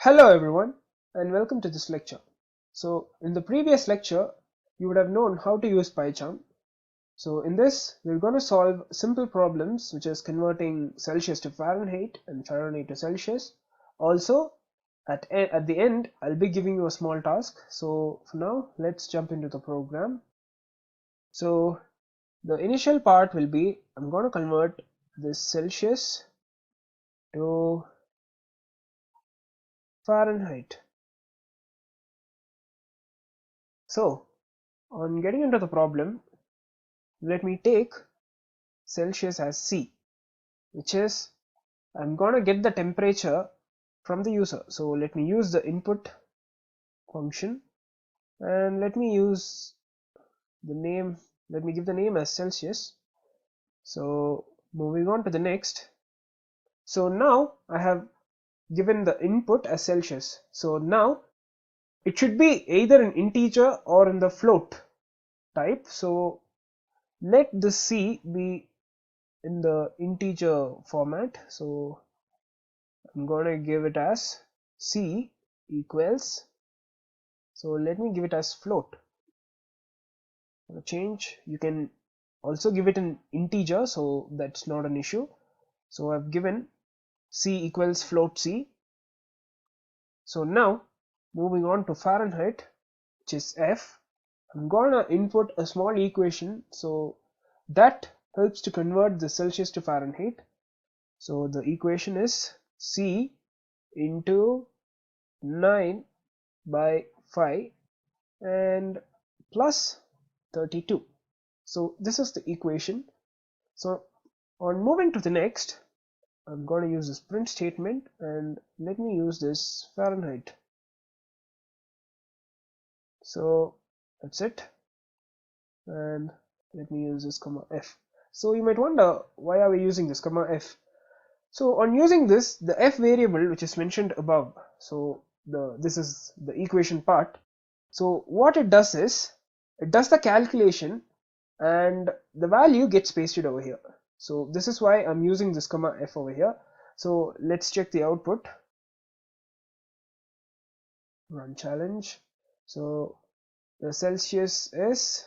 Hello everyone and welcome to this lecture. So in the previous lecture you would have known how to use PyCharm. So in this we're going to solve simple problems which is converting Celsius to Fahrenheit and Fahrenheit to Celsius. Also at the end I'll be giving you a small task. So for now let's jump into the program. So the initial part will be I'm going to convert this Celsius to Fahrenheit. So on getting into the problem, let me take Celsius as C, which is I'm gonna get the temperature from the user. So let me use the input function and let me use the name, let me give the name as Celsius. So moving on to the next. So now I have given the input as Celsius. So now it should be either an integer or in the float type. So let the C be in the integer format. So I'm gonna give it as C equals, so let me give it as float. Change, you can also give it an integer, so that's not an issue. So I've given C equals float C. So now moving on to Fahrenheit, which is F, I'm gonna input a small equation, so that helps to convert the Celsius to Fahrenheit. So the equation is C into 9 by 5 and plus 32. So this is the equation. So on moving to the next, I'm going to use this print statement and let me use this Fahrenheit. So that's it, and let me use this comma F. So you might wonder, why are we using this comma F? So on using this, the F variable which is mentioned above, so this is the equation part. So what it does is it does the calculation and the value gets pasted over here. So this is why I'm using this comma F over here. So let's check the output. Run challenge. So the Celsius is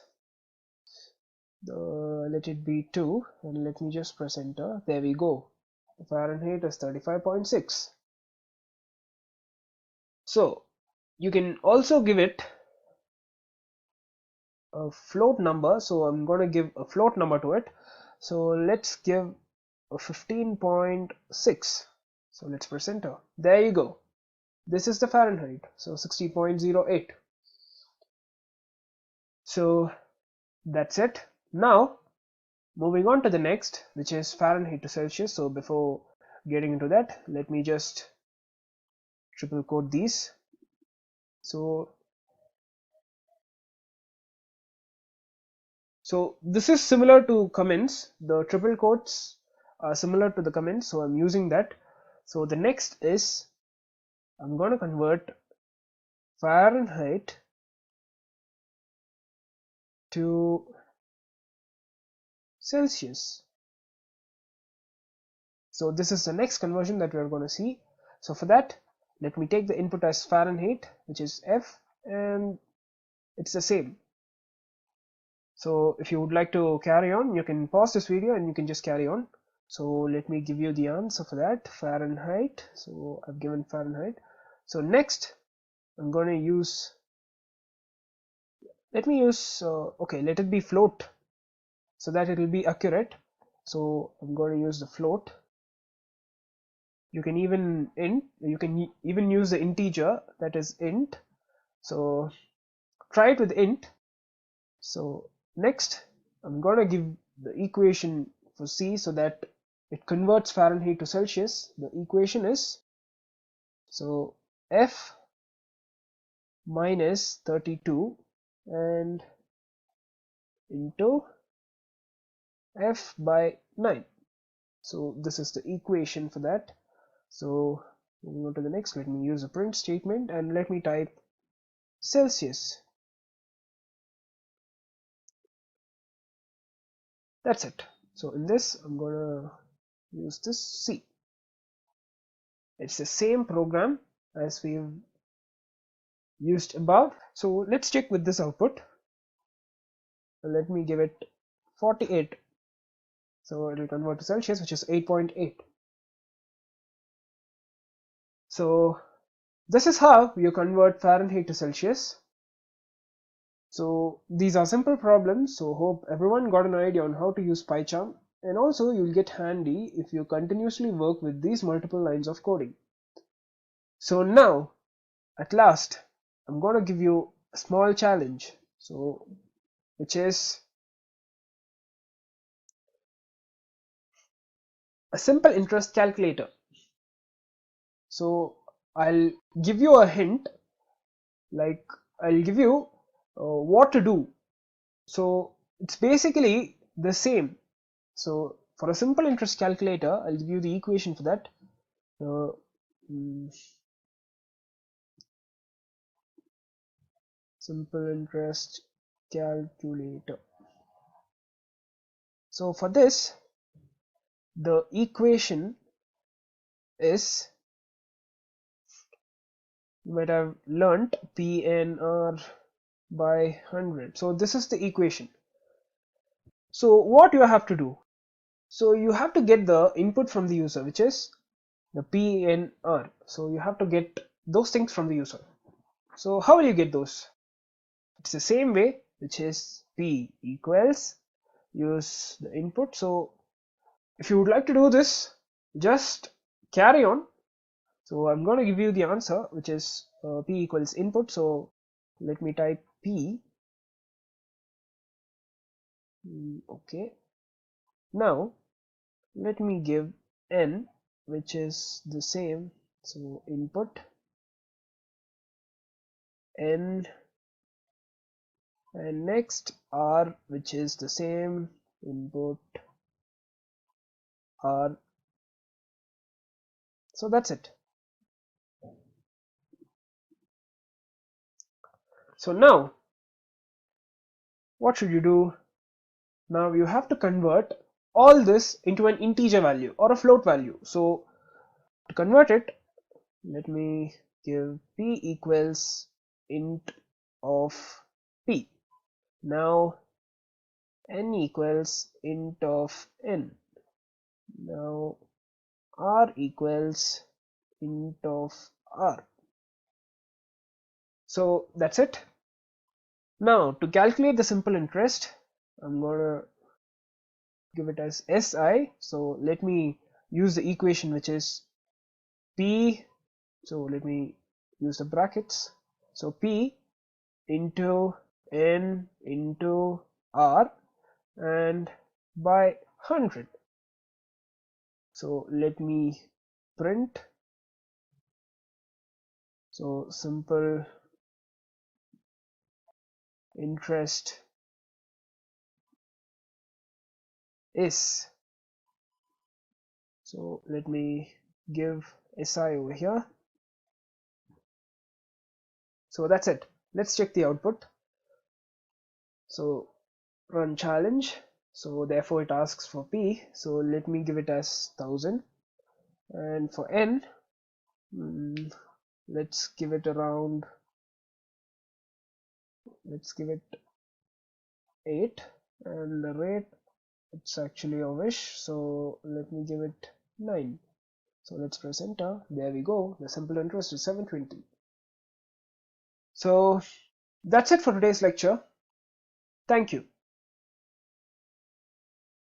let it be 2 and let me just press enter. There we go. The Fahrenheit is 35.6. So you can also give it a float number. So I'm going to give a float number to it. So let's give a 15.6. So let's press enter. There you go. This is the Fahrenheit, so 60.08. So that's it. Now moving on to the next, which is Fahrenheit to Celsius. So before getting into that, let me just triple quote these. So this is similar to comments. The triple quotes are similar to the comments, so I'm using that. So the next is I'm going to convert Fahrenheit to Celsius. So this is the next conversion that we are going to see. So for that, let me take the input as Fahrenheit, which is F, and it's the same. So if you would like to carry on, you can pause this video and you can just carry on. So let me give you the answer for that, Fahrenheit. So I've given Fahrenheit. So next I'm going to use, let it be float so that it will be accurate. So I'm going to use the float. You can even use the integer, that is int. So try it with int. So next I'm going to give the equation for C so that it converts Fahrenheit to Celsius. The equation is, so F minus 32 and into F by 9. So this is the equation for that. So moving on to the next, let me use a print statement and let me type Celsius. That's it. So in this I'm gonna use this C. It's the same program, as we've used above. So let's check with this output. Let me give it 48. So it will convert to Celsius, which is 8.8. So this is how you convert Fahrenheit to Celsius. So these are simple problems, so hope everyone got an idea on how to use PyCharm, and also you'll get handy if you continuously work with these multiple lines of coding. So now, at last, I'm going to give you a small challenge, so which is a simple interest calculator. So I'll give you a hint, like I'll give you what to do. So it's basically the same. So for a simple interest calculator, I'll give you the equation for that. Simple interest calculator. So for this, the equation is, you might have learnt, PNR by 100. So this is the equation. So what you have to do? So you have to get the input from the user, which is the PNR. So you have to get those things from the user. So how will you get those? It's the same way, which is P equals, use the input. So if you would like to do this, just carry on. So I'm going to give you the answer, which is P equals input. So let me type P. Okay. Now let me give N, which is the same. So input N, and next R, which is the same, input R. So that's it. So now what should you do? Now you have to convert all this into an integer value or a float value. So to convert it, let me give P equals int of P. Now N equals int of N. Now R equals int of R. So that's it. Now to calculate the simple interest, I'm gonna give it as SI. So let me use the equation, which is P. So let me use the brackets. So P into N into R and by 100. So let me print. So simple interest is, so let me give SI over here. So that's it. Let's check the output. So run challenge. So therefore it asks for P. So let me give it as 1000, and for N, let's give it around, let's give it 8, and the rate, it's actually a wish, so let me give it 9. So let's press enter. There we go. The simple interest is 720. So that's it for today's lecture. Thank you.